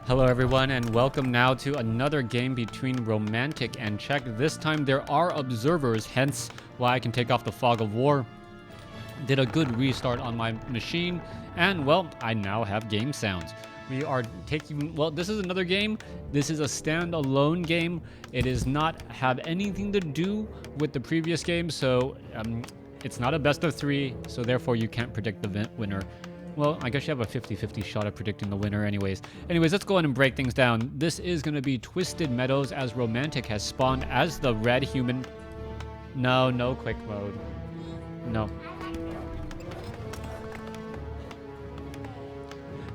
Hello everyone and welcome now to another game between Romantic and Czech. This time there are observers, hence why I can take off the fog of war. Did a good restart on my machine and well, I now have game sounds. We are taking, well, this is another game. This is a standalone game. It does not have anything to do with the previous game, so it's not a best of 3, so therefore you can't predict the winner. Well, I guess you have a 50-50 shot at predicting the winner anyways. Anyways, let's go ahead and break things down. This is going to be Twisted Meadows as Romantic has spawned as the red human. No quick mode. No.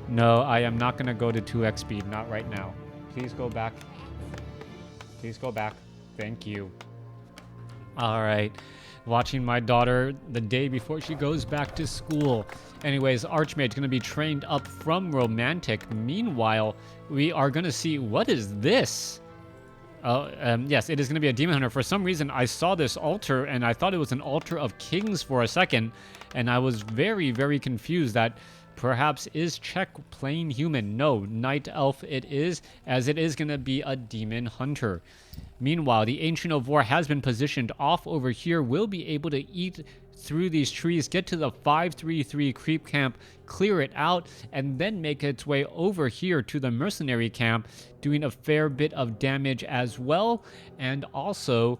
No, I am not going to go to 2x speed. Not right now. Please go back. Please go back. Thank you. All right. Watching my daughter the day before she goes back to school. Anyways, Archmage's going to be trained up from Romantic. Meanwhile, we are going to see, what is this? Yes, it is going to be a Demon Hunter. For some reason, I saw this altar, and I thought it was an altar of kings for a second, and I was very, very confused that perhaps is Czech playing human. No, Night Elf it is, as it is going to be a Demon Hunter. Meanwhile, the Ancient of War has been positioned off over here, will be able to eat through these trees, get to the 533 creep camp, clear it out, and then make its way over here to the mercenary camp, doing a fair bit of damage as well, and also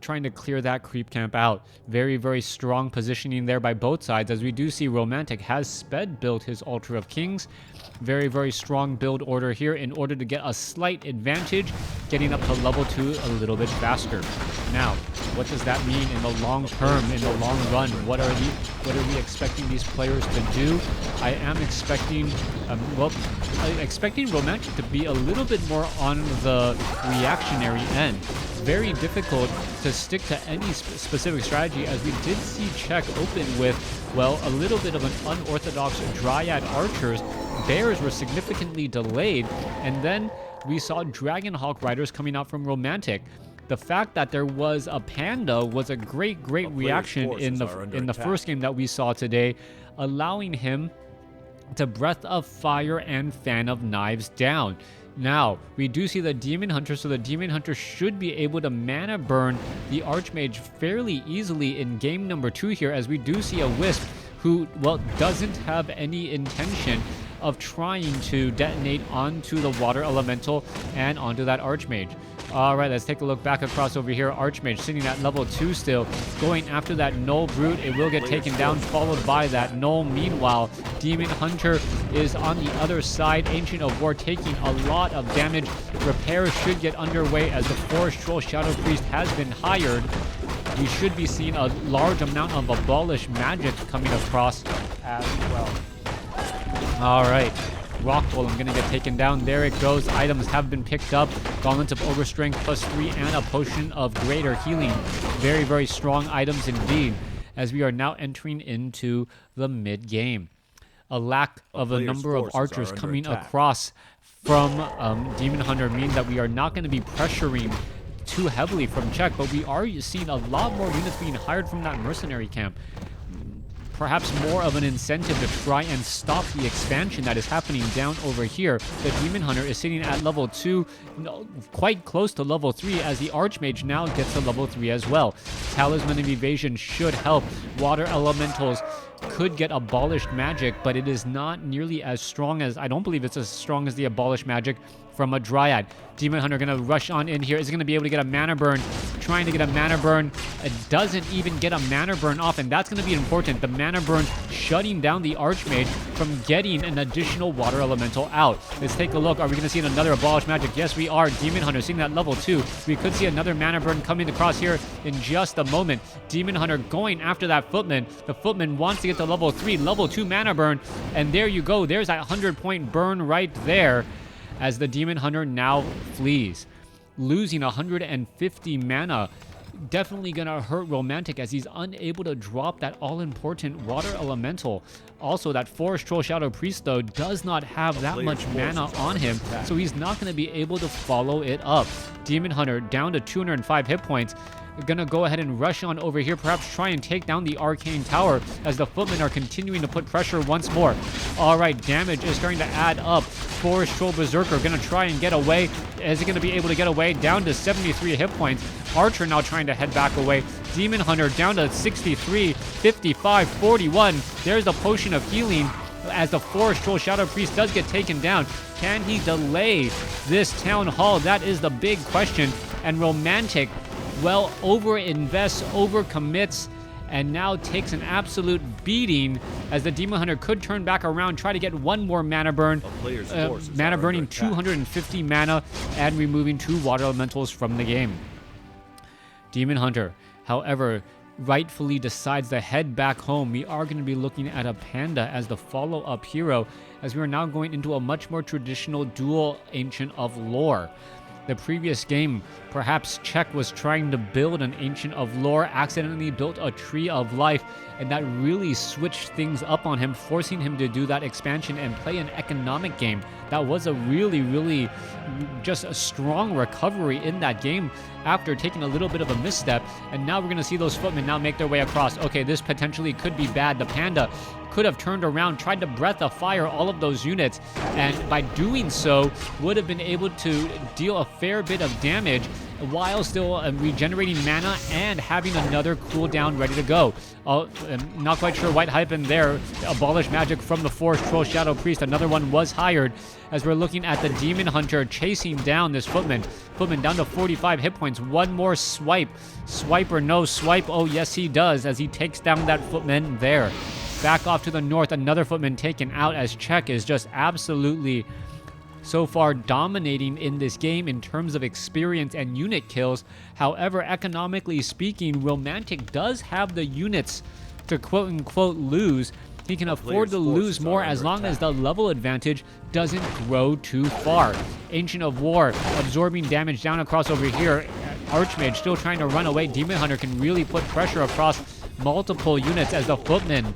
trying to clear that creep camp out. Very, very strong positioning there by both sides, as we do see Romantic has sped built his Altar of Kings. Very, very strong build order here in order to get a slight advantage, getting up to level 2 a little bit faster. Now, what does that mean in the long term, in the long run? What are we expecting these players to do? I am expecting, expecting Romantic to be a little bit more on the reactionary end. Very difficult to stick to any specific strategy, as we did see Czech open with, well, a little bit of an unorthodox Dryad Archers. Bears were significantly delayed, and then we saw Dragonhawk Riders coming out from Romantic. The fact that there was a Panda was a great reaction in the first game that we saw today, allowing him to Breath of Fire and Fan of Knives down. Now, we do see the Demon Hunter, so the Demon Hunter should be able to mana burn the Archmage fairly easily in game number 2 here, as we do see a Wisp who, well, doesn't have any intention of trying to detonate onto the Water Elemental and onto that Archmage. Alright, let's take a look back across over here. Archmage sitting at level 2 still, going after that Null Brute. It will get taken down, followed by that Null. Meanwhile, Demon Hunter is on the other side. Ancient of War taking a lot of damage. Repairs should get underway as the Forest Troll Shadow Priest has been hired. We should be seeing a large amount of Abolish Magic coming across as well. Alright. Rock Golem going to get taken down. There it goes. Items have been picked up. Gauntlets of Overstrength +3 and a Potion of Greater Healing. Very, very strong items indeed, as we are now entering into the mid-game. A lack of a number of archers coming across from Demon Hunter means that we are not going to be pressuring too heavily from Czech, but we are seeing a lot more units being hired from that mercenary camp. Perhaps more of an incentive to try and stop the expansion that is happening down over here. The Demon Hunter is sitting at level 2, quite close to level 3, as the Archmage now gets to level 3 as well. Talisman of Evasion should help. Water Elementals could get Abolished Magic, but it is not nearly as strong as, I don't believe it's as strong as the Abolished Magic from a Dryad. Demon Hunter going to rush on in here. Is going to be able to get a mana burn. Trying to get a mana burn. It doesn't even get a mana burn off, and that's going to be important. The mana burn shutting down the Archmage from getting an additional Water Elemental out. Let's take a look. Are we going to see another Abolished Magic? Yes, we are. Demon Hunter seeing that level 2. We could see another mana burn coming across here in just a moment. Demon Hunter going after that Footman. The Footman wants to get to level 3, level 2 mana burn, and there you go. There's that 100-point burn right there, as the Demon Hunter now flees. Losing 150 mana, definitely gonna hurt Romantic, as he's unable to drop that all-important Water Elemental. Also, that Forest Troll Shadow Priest, though, does not have that much mana on him, so he's not gonna be able to follow it up. Demon Hunter down to 205 hit points. gonna go ahead and rush on over here, perhaps try and take down the Arcane Tower as the footmen are continuing to put pressure once more. All right, damage is starting to add up. Forest Troll Berserker gonna try and get away. Is he gonna be able to get away? Down to 73 hit points. Archer now trying to head back away. Demon Hunter down to 63, 55, 41. There's the potion of healing as the Forest Troll Shadow Priest does get taken down. Can he delay this Town Hall? That is the big question. And Romantic, well, over-invests, over-commits, and now takes an absolute beating as the Demon Hunter could turn back around, try to get one more mana burn. Mana burning 250 mana and removing 2 water elementals from the game. Demon Hunter, however, rightfully decides to head back home. We are going to be looking at a Panda as the follow-up hero, as we are now going into a much more traditional dual Ancient of Lore. The previous game, perhaps Czech was trying to build an Ancient of Lore, accidentally built a Tree of Life, and that really switched things up on him, forcing him to do that expansion and play an economic game. That was a really just a strong recovery in that game after taking a little bit of a misstep, and now we're going to see those footmen now make their way across. Okay, this potentially could be bad. The Panda could have turned around, tried to Breath of Fire all of those units, and by doing so would have been able to deal a fair bit of damage while still regenerating mana and having another cooldown ready to go. I'm not quite sure what happened there. Abolish magic from the Forest Troll Shadow Priest. Another one was hired as we're looking at the Demon Hunter chasing down this footman. Footman down to 45 hit points. One more swipe. Swipe or no swipe? Oh, yes, he does, as he takes down that footman there. Back off to the north, another footman taken out as Czech is just absolutely so far dominating in this game in terms of experience and unit kills. However, economically speaking, Romantic does have the units to quote-unquote lose. He can afford to lose more as long as the level advantage doesn't grow too far. Ancient of War absorbing damage down across over here. Archmage still trying to run away. Demon Hunter can really put pressure across multiple units as the footmen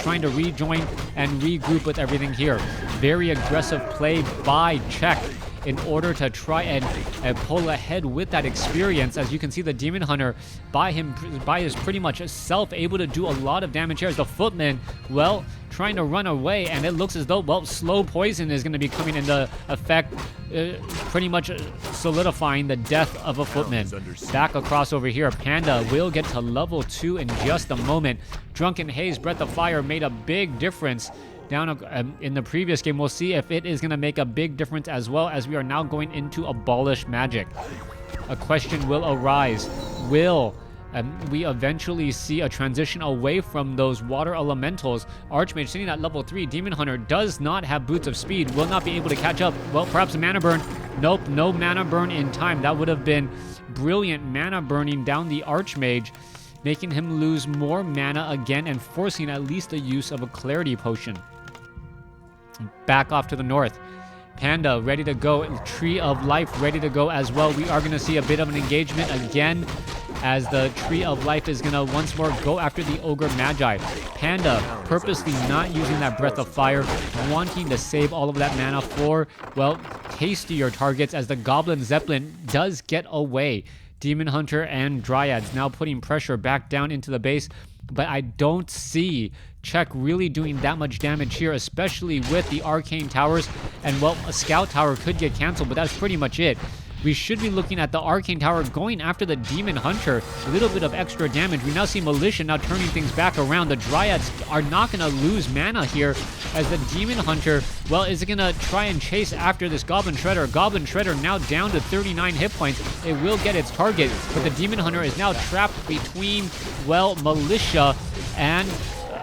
trying to rejoin and regroup with everything here. Very aggressive play by Czech in order to try and pull ahead with that experience. As you can see, the Demon Hunter by his pretty much self able to do a lot of damage here as the footman, well, trying to run away, and it looks as though, well, slow poison is going to be coming into effect, pretty much solidifying the death of a footman. Back across over here, Panda will get to level 2 in just a moment. Drunken Haze, Breath of Fire made a big difference down in the previous game. We'll see if it is going to make a big difference as well, as we are now going into Abolish Magic. A question will arise. Will we eventually see a transition away from those water elementals? Archmage sitting at level 3. Demon Hunter does not have Boots of Speed, will not be able to catch up. Well, perhaps a mana burn. Nope, no mana burn in time. That would have been brilliant mana burning down the Archmage, making him lose more mana again and forcing at least the use of a Clarity Potion. Back off to the north. Panda ready to go. Tree of Life ready to go as well. We are going to see a bit of an engagement again as the Tree of Life is going to once more go after the Ogre Magi. Panda purposely not using that Breath of Fire, wanting to save all of that mana for, well, tastier targets, as the Goblin Zeppelin does get away. Demon Hunter and Dryads now putting pressure back down into the base, but I don't see Czech really doing that much damage here, especially with the Arcane Towers, and, well, a Scout Tower could get canceled, but that's pretty much it. We should be looking at the Arcane Tower going after the Demon Hunter. A little bit of extra damage. We now see Militia now turning things back around. The Dryads are not going to lose mana here, as the Demon Hunter, well, is going to try and chase after this Goblin Shredder. Goblin Shredder now down to 39 hit points. It will get its target, but the Demon Hunter is now trapped between, well, Militia and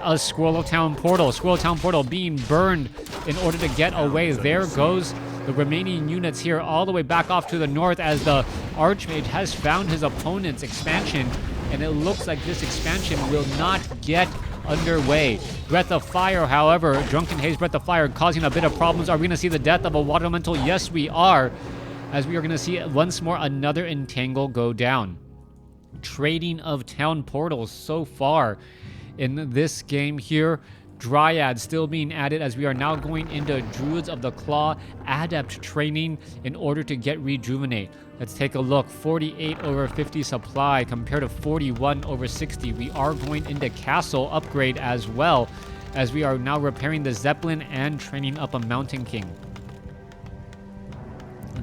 a Squirrel Town Portal. Squirrel Town Portal being burned in order to get away. There goes the remaining units here all the way back off to the north, as the Archmage has found his opponent's expansion, and it looks like this expansion will not get underway. Breath of Fire, however, Drunken Haze Breath of Fire causing a bit of problems. Are we going to see the death of a Water Elemental? Yes, we are, as we are going to see once more another Entangle go down. Trading of Town Portals so far in this game here. Dryad still being added, as we are now going into Druids of the Claw Adept training in order to get Rejuvenate. Let's take a look. 48 over 50 supply compared to 41 over 60. We are going into castle upgrade as well, as we are now repairing the Zeppelin and training up a Mountain King.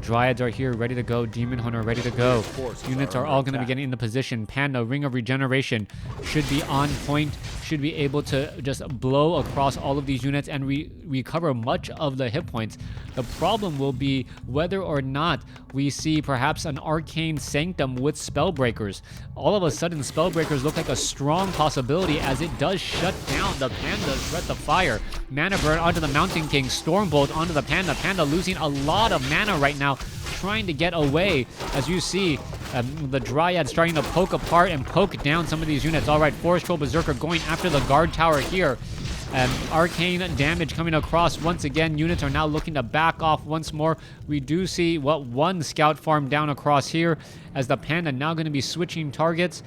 Dryads are here, ready to go. Demon Hunter, ready to go. Units are all going to be getting into position. Panda, Ring of Regeneration, should be on point. Should be able to just blow across all of these units and recover much of the hit points. The problem will be whether or not we see perhaps an Arcane Sanctum with Spellbreakers. All of a sudden, Spellbreakers look like a strong possibility, as it does shut down the Panda's Breath of Fire. Mana Burn onto the Mountain King. Stormbolt onto the Panda. Panda losing a lot of mana right now, trying to get away. As you see, the Dryad starting to poke apart and poke down some of these units. All right, Forest Troll Berserker going after the guard tower here. Arcane damage coming across once again. Units are now looking to back off once more. We do see one scout farm down across here, as the Panda now going to be switching targets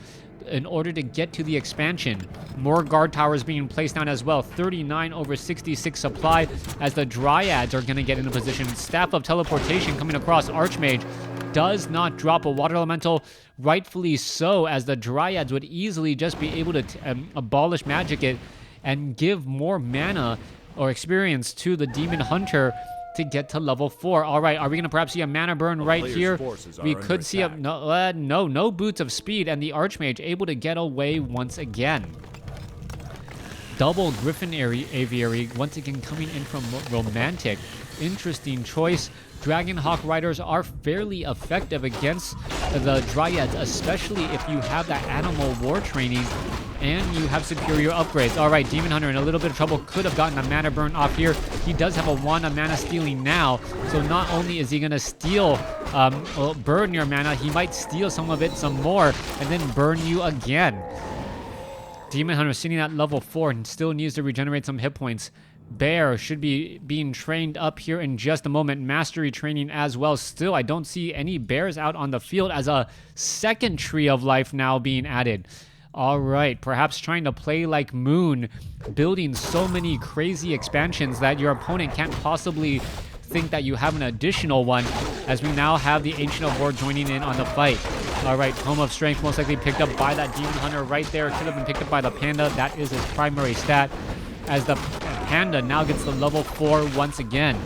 in order to get to the expansion. More guard towers being placed down as well. 39 over 66 supply, as the Dryads are going to get into position. Staff of Teleportation coming across. Archmage does not drop a water elemental, rightfully so, as the Dryads would easily just be able to abolish magic it and give more mana or experience to the Demon Hunter to get to level 4. All right, are we going to perhaps see a mana burn right here? We could see no Boots of Speed, and the Archmage able to get away once again. Double Griffin Aviary once again coming in from Romantic. Interesting choice. Dragonhawk Riders are fairly effective against the Dryads, especially if you have that animal war training and you have superior upgrades. All right, Demon Hunter in a little bit of trouble. Could have gotten a mana burn off here. He does have a wand of mana stealing now, so not only is he going to steal, burn your mana, he might steal some of it some more and then burn you again. Demon Hunter sitting at level 4 and still needs to regenerate some hit points. Bear should be being trained up here in just a moment. Mastery training as well. Still, I don't see any bears out on the field, as a second Tree of Life now being added. All right, perhaps trying to play like Moon, building so many crazy expansions that your opponent can't possibly think that you have an additional one, as we now have the Ancient of War joining in on the fight. All right, Tome of Strength most likely picked up by that Demon Hunter right there. Could have been picked up by the Panda. That is his primary stat, as the Panda now gets to level 4 once again.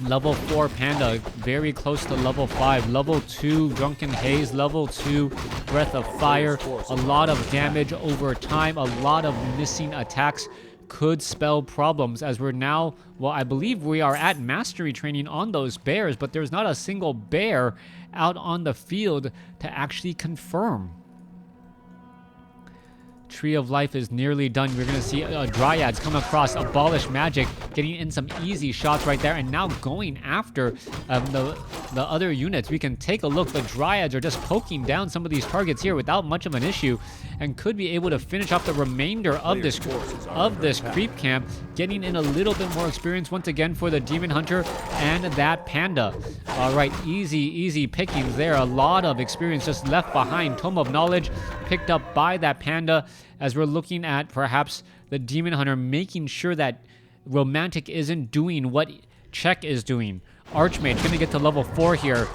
Level 4 Panda, very close to level 5. Level 2 Drunken Haze, level 2 Breath of Fire. A lot of damage over time, a lot of missing attacks could spell problems, as we're now, well, I believe we are at mastery training on those bears, but there's not a single bear out on the field to actually confirm. Tree of Life is nearly done. We're going to see Dryads come across, abolish magic, getting in some easy shots right there, and now going after the other units. We can take a look. The Dryads are just poking down some of these targets here without much of an issue, and could be able to finish off the remainder of this creep camp, getting in a little bit more experience once again for the Demon Hunter and that Panda. All right, easy pickings there. A lot of experience just left behind. Tome of Knowledge picked up by that Panda, as we're looking at perhaps the Demon Hunter making sure that Romantic isn't doing what Check is doing. Archmage going to get to level 4 here.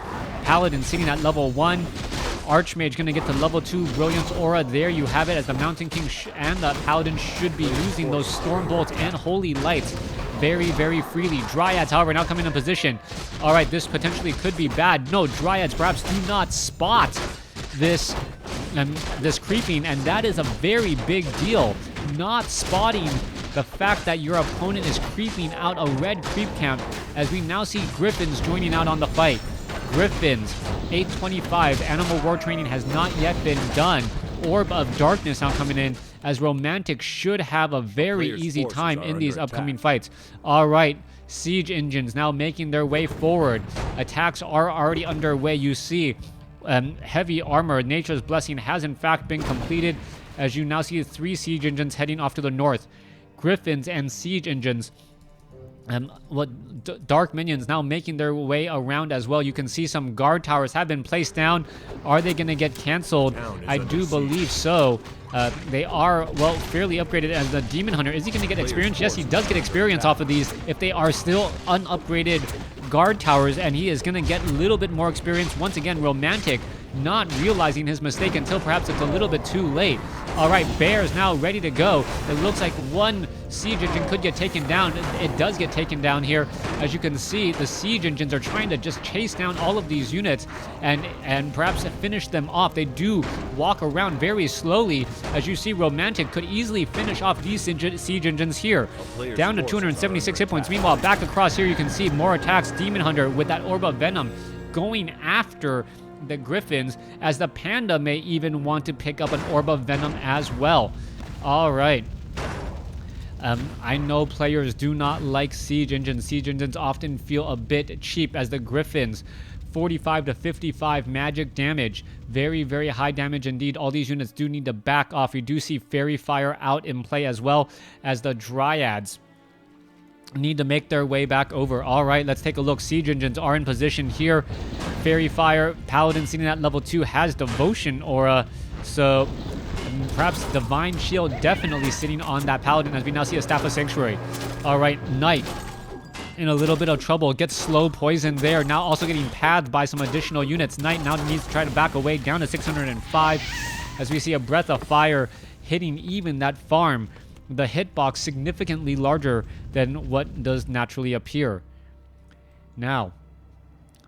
Paladin sitting at level 1. Archmage going to get to level 2. Brilliance Aura, there you have it, as the Mountain King and the Paladin should be using those Storm Bolts and Holy Lights very freely. Dryads, however, now coming in position. All right, this potentially could be bad. No, Dryads perhaps do not spot this creeping, and that is a very big deal. Not spotting the fact that your opponent is creeping out a red creep camp, as we now see Griffins joining out on the fight. Griffins, 825. Animal war training has not yet been done. Orb of Darkness now coming in, as Romantic should have a very easy time in these upcoming fights. All right, Siege Engines now making their way forward. Attacks are already underway. You see heavy armor, Nature's Blessing, has in fact been completed, as you now see 3 Siege Engines heading off to the north. Griffins and Siege Engines. Dark Minions now making their way around as well. You can see some guard towers have been placed down. Are they going to get canceled? I do believe so. They are, well, fairly upgraded. As the Demon Hunter, is he going to get experience? Yes, he does get experience off of these if they are still unupgraded guard towers, and he is going to get a little bit more experience. Once again, Romantic not realizing his mistake until perhaps it's a little bit too late. All right, Bears now ready to go. It looks like one siege engine could get taken down. It does get taken down here. As you can see, the siege engines are trying to just chase down all of these units and perhaps finish them off. They do walk around very slowly. As you see, Romantic could easily finish off these siege engines here. Down to 276 hit points. Meanwhile, back across here, you can see more attacks. Demon Hunter with that Orb of Venom going after the Griffins, as the Panda may even want to pick up an Orb of Venom as well. All right. I know players do not like siege engines. Siege engines often feel a bit cheap, as the Griffins, 45 to 55 magic damage. Very, very high damage indeed. All these units do need to back off. You do see Fairy Fire out in play, as well as the Dryads need to make their way back over. All right, let's take a look. Siege engines are in position here. Fairy Fire, Paladin sitting at level 2 has Devotion Aura, so perhaps Divine Shield definitely sitting on that Paladin, as we now see a Staff of Sanctuary. All right, Knight in a little bit of trouble. Gets slow poison there. Now also getting pathed by some additional units. Knight now needs to try to back away down to 605, as we see a Breath of Fire hitting even that farm. The hitbox significantly larger than what does naturally appear. Now,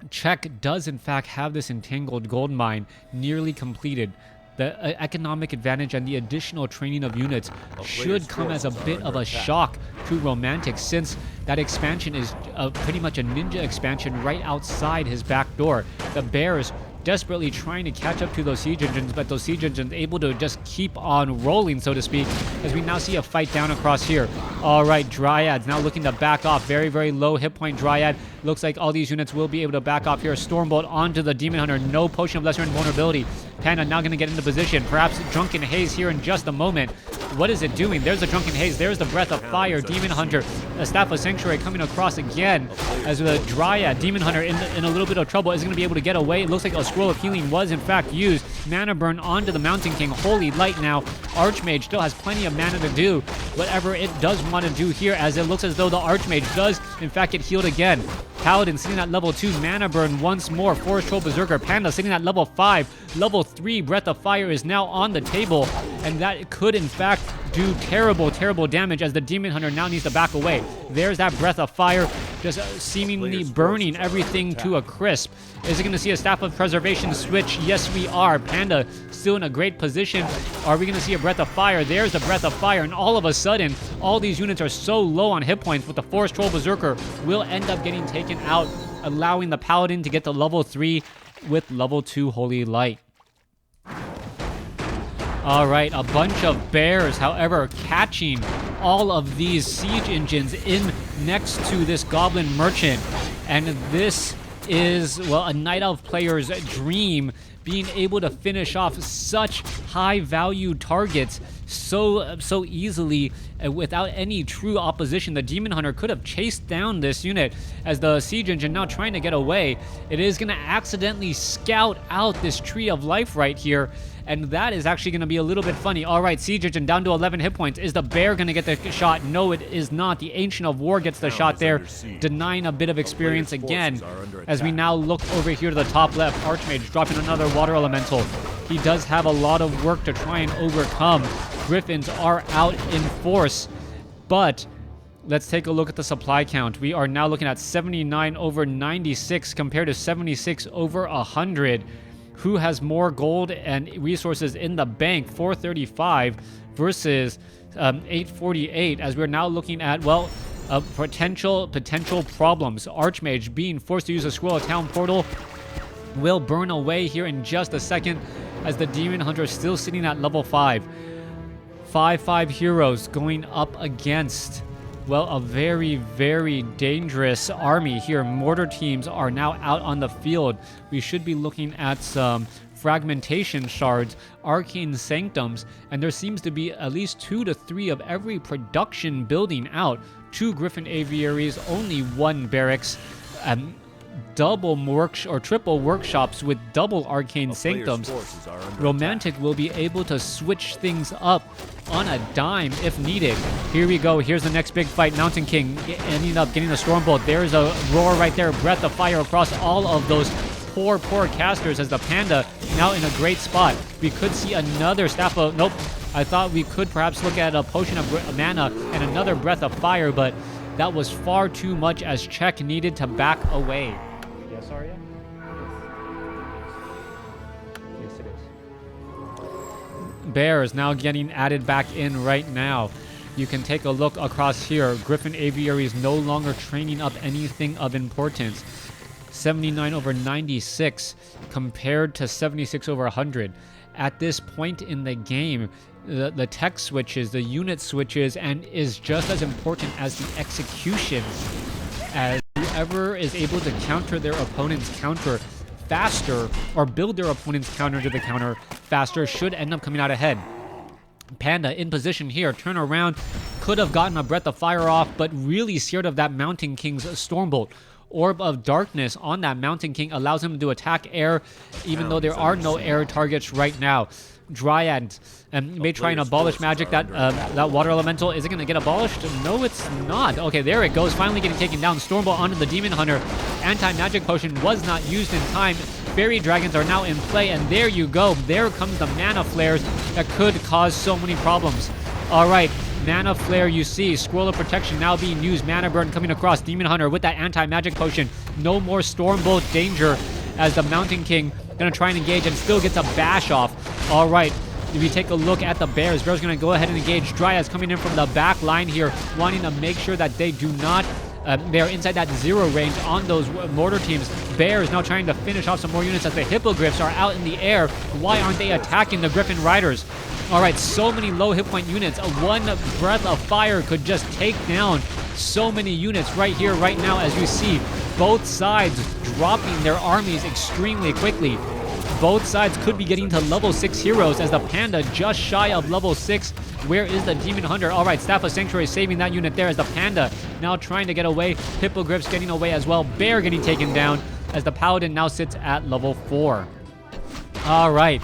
Czech does in fact have this entangled gold mine nearly completed. The economic advantage and the additional training of units should come as a bit of a shock to Romantic, since that expansion is pretty much a ninja expansion right outside his back door. The Bears desperately trying to catch up to those siege engines, but those siege engines able to just keep on rolling, so to speak, as we now see a fight down across here. All right, Dryads now looking to back off. Very, very low hit point Dryad. Looks like all these units will be able to back off here. Stormbolt onto the Demon Hunter. No Potion of Lesser Invulnerability. Panda now going to get into position. Perhaps Drunken Haze here in just a moment. What is it doing? There's the Drunken Haze. There's the Breath of Fire. Demon Hunter, a Staff of Sanctuary coming across again, as the Dryad. Demon Hunter in a little bit of trouble. Is going to be able to get away. It looks like a Scroll of Healing was in fact used. Mana Burn onto the Mountain King. Holy Light now. Archmage still has plenty of mana to do whatever it does want to do here, as it looks as though the Archmage does in fact get healed again. Paladin sitting at level 2. Mana Burn once more. Forest Troll Berserker. Panda sitting at level 5. Level 3 Breath of Fire is now on the table, and that could in fact do terrible, terrible damage, as the Demon Hunter now needs to back away. There's that Breath of Fire just seemingly burning everything to a crisp. Is it going to see a Staff of Preservation switch? Yes, we are. Panda still in a great position. Are we going to see a Breath of Fire? There's the Breath of Fire, and all of a sudden, all these units are so low on hit points, but the Forest Troll Berserker will end up getting taken out, allowing the Paladin to get to level 3 with level 2 Holy Light. All right, a bunch of Bears, however, catching all of these siege engines in next to this Goblin Merchant. And this is, well, a Night Elf player's dream, being able to finish off such high-value targets so easily without any true opposition. The Demon Hunter could have chased down this unit, as the siege engine now trying to get away. It is going to accidentally scout out this Tree of Life right here, and that is actually going to be a little bit funny. All right, siege engine down to 11 hit points. Is the Bear going to get the shot? No, it is not. The Ancient of War gets the shot there, denying a bit of experience again. As we now look over here to the top left, Archmage dropping another Water Elemental. He does have a lot of work to try and overcome. Griffins are out in force, but let's take a look at the supply count. We are now looking at 79 over 96 compared to 76 over 100. Who has more gold and resources in the bank? 435 versus 848, as we're now looking at, well, potential problems. Archmage being forced to use a Scroll of Town Portal will burn away here in just a second, as the Demon Hunter is still sitting at level 5. 5/5 heroes going up against, well, a very, very dangerous army here. Mortar teams are now out on the field. We should be looking at some fragmentation shards, arcane sanctums, and there seems to be at least 2 to 3 of every production building out. 2 Griffin aviaries, only 1 barracks. double or triple workshops with double arcane sanctums, Romantic will be able to switch things up on a dime if needed. Here we go. Here's the next big fight. Mountain King ending up getting the Stormbolt. There's a roar right there. Breath of Fire across all of those poor casters as the Panda now in a great spot. We could see another Staff of... Nope. I thought we could perhaps look at a Potion of Mana and another Breath of Fire, but that was far too much as Czech needed to back away. Yes, Arya? Yes, it is. Bears now getting added back in right now. You can take a look across here. Griffin Aviary is no longer training up anything of importance. 79 over 96 compared to 76 over 100. At this point in the game, the tech switches, the unit switches, and is just as important as the execution, as whoever is able to counter their opponent's counter faster or build their opponent's counter to the counter faster should end up coming out ahead. Panda in position here, turn around, could have gotten a Breath of Fire off, but really scared of that Mountain King's Stormbolt. Orb of Darkness on that Mountain King allows him to attack air, even though there are no air targets right now. Dryad may try and abolish magic. That water elemental, is it going to get abolished? No, it's not. Okay, there it goes. Finally getting taken down. Stormbolt onto the Demon Hunter. Anti-magic potion was not used in time. Fairy dragons are now in play, and there you go. There comes the mana flares that could cause so many problems. All right. Mana Flare, you see. Scroll of Protection now being used. Mana Burn coming across. Demon Hunter with that anti-magic potion. No more Stormbolt danger as the Mountain King going to try and engage and still gets a bash off. All right. If you take a look at the Bears, Bears going to go ahead and engage. Dryads coming in from the back line here, wanting to make sure that they do not... they're inside that 0 range on those mortar teams. Bears now trying to finish off some more units as the Hippogriffs are out in the air. Why aren't they attacking the Griffin Riders? All right, so many low hit point units. One Breath of Fire could just take down so many units right here, right now, as you see both sides dropping their armies extremely quickly. Both sides could be getting to level 6 heroes as the Panda just shy of level 6. Where is the Demon Hunter? All right, Staff of Sanctuary saving that unit there as the Panda now trying to get away. Hippogriffs getting away as well. Bear getting taken down as the Paladin now sits at level 4. All right.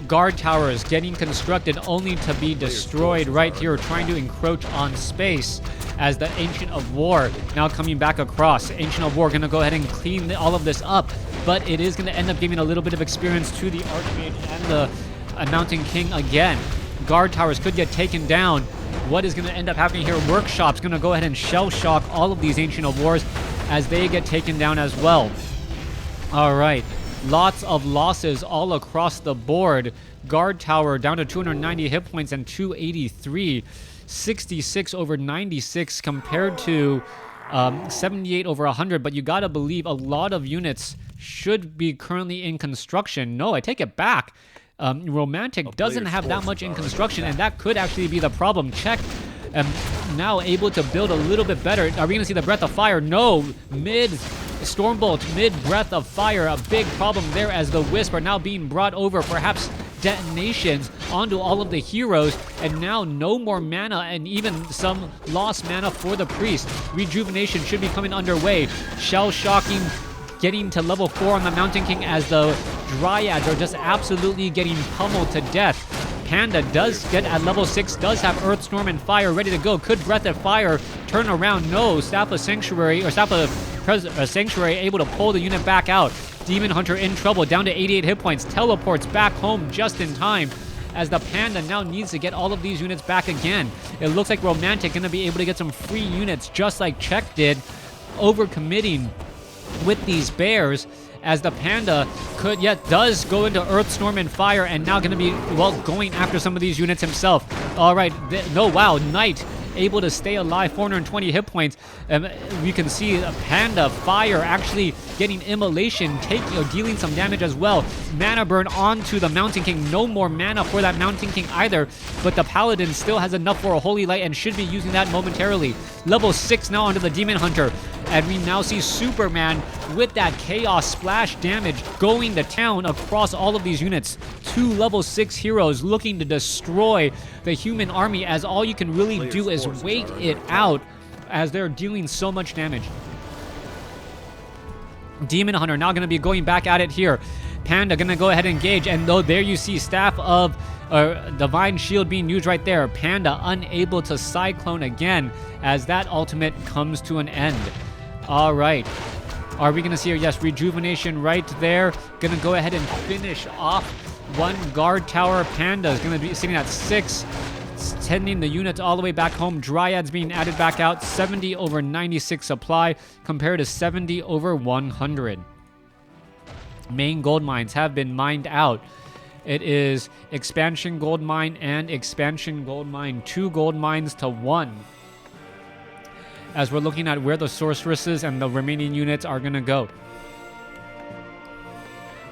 Guard towers getting constructed only to be destroyed right here, trying to encroach on space as the Ancient of War now coming back across. Ancient of War going to go ahead and clean all of this up, but it is going to end up giving a little bit of experience to the Archmage and the Mountain King again. Guard towers could get taken down. What is going to end up happening here? Workshop's going to go ahead and shell shock all of these Ancient of Wars as they get taken down as well. All right. Lots of losses all across the board. Guard tower down to 290 hit points and 283. 66 over 96 compared to 78 over 100. But you gotta believe a lot of units should be currently in construction. No, I take it back. Romantic doesn't have that much in construction, and that could actually be the problem. Check. Now able to build a little bit better. Are we going to see the Breath of Fire? No. Mid Stormbolt, mid Breath of Fire. A big problem there as the Wisp are now being brought over. Perhaps detonations onto all of the heroes. And now no more mana and even some lost mana for the Priest. Rejuvenation should be coming underway. Shell shocking. Getting to level 4 on the Mountain King as the Dryads are just absolutely getting pummeled to death. Panda does get at level 6, does have Earth, Storm, and Fire ready to go. Could Breath of Fire turn around? No. Staff of Sanctuary, or Staff of Sanctuary able to pull the unit back out. Demon Hunter in trouble, down to 88 hit points. Teleports back home just in time as the Panda now needs to get all of these units back again. It looks like Romantic going to be able to get some free units just like Czech did, overcommitting with these Bears as the Panda does go into Earth, Storm, and Fire, and now going to be, well, going after some of these units himself. All right, wow, Knight able to stay alive, 420 hit points. You can see Panda Fire actually getting immolation, dealing some damage as well. Mana burn onto the Mountain King. No more mana for that Mountain King either, but the Paladin still has enough for a Holy Light and should be using that momentarily. Level 6 now onto the Demon Hunter. And we now see Superman with that Chaos Splash damage going to town across all of these units. 2 level 6 heroes looking to destroy the human army as all you can really do is wait it out as they're dealing so much damage. Demon Hunter now going to be going back at it here. Panda going to go ahead and engage, and though there you see Staff of Divine Shield being used right there. Panda unable to Cyclone again as that ultimate comes to an end. All right. Are we going to see her? Yes, Rejuvenation right there. Going to go ahead and finish off one guard tower. Panda is going to be sitting at 6, sending the units all the way back home. Dryads being added back out. 70 over 96 supply compared to 70 over 100. Main gold mines have been mined out. It is expansion gold mine and expansion gold mine. 2 gold mines to 1. As we're looking at where the sorceresses and the remaining units are going to go.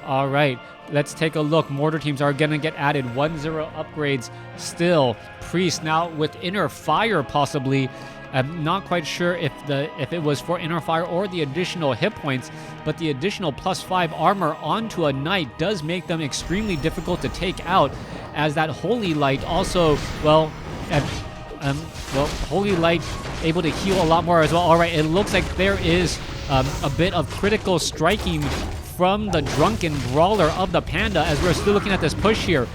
All right, let's take a look. Mortar teams are going to get added. 1-0 upgrades still. Priest now with inner fire possibly. I'm not quite sure if it was for inner fire or the additional hit points, but the additional +5 armor onto a knight does make them extremely difficult to take out, as that holy light also, well, holy light able to heal a lot more as well. All right, it looks like there is a bit of critical striking from the drunken brawler of the Panda as we're still looking at this push here.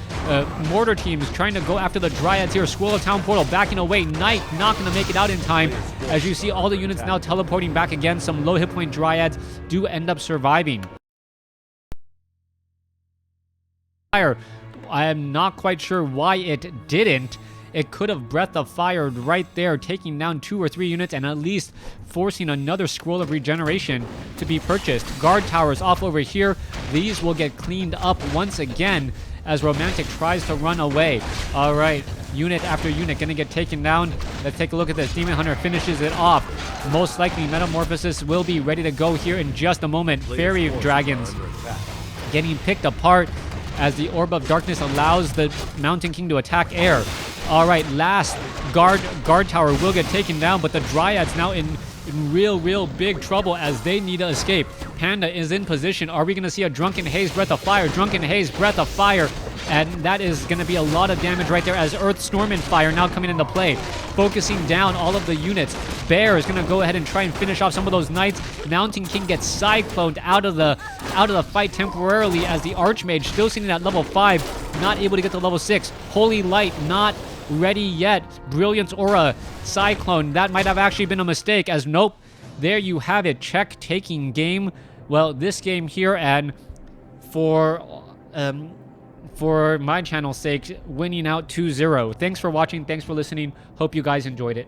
Mortar teams trying to go after the Dryads here. Squirrel Town Portal backing away. Knight not going to make it out in time. As you see all the units now teleporting back again. Some low hit point Dryads do end up surviving. I am not quite sure why it didn't. It could have Breath of Fire right there, taking down 2 or 3 units and at least forcing another Scroll of Regeneration to be purchased. Guard towers off over here. These will get cleaned up once again as Romantic tries to run away. All right, unit after unit going to get taken down. Let's take a look at this. Demon Hunter finishes it off. Most likely Metamorphosis will be ready to go here in just a moment. Fairy Dragons getting picked apart as the Orb of Darkness allows the Mountain King to attack air. All right, last guard tower will get taken down, but the Dryads now in real big trouble as they need to escape. Panda is in position. Are we going to see a Drunken Haze Breath of Fire? Drunken Haze Breath of Fire, and that is going to be a lot of damage right there as Earth Storm and Fire now coming into play, focusing down all of the units. Bear is going to go ahead and try and finish off some of those knights. Mountain King gets cycloned out of the fight temporarily as the Archmage still sitting at level 5, not able to get to level 6. Holy Light not ready yet. Brilliance Aura, Cyclone. That might have actually been a mistake as nope. There you have it. Check taking game. Well, this game here, and for my channel's sake, winning out 2-0. Thanks for watching. Thanks for listening. Hope you guys enjoyed it.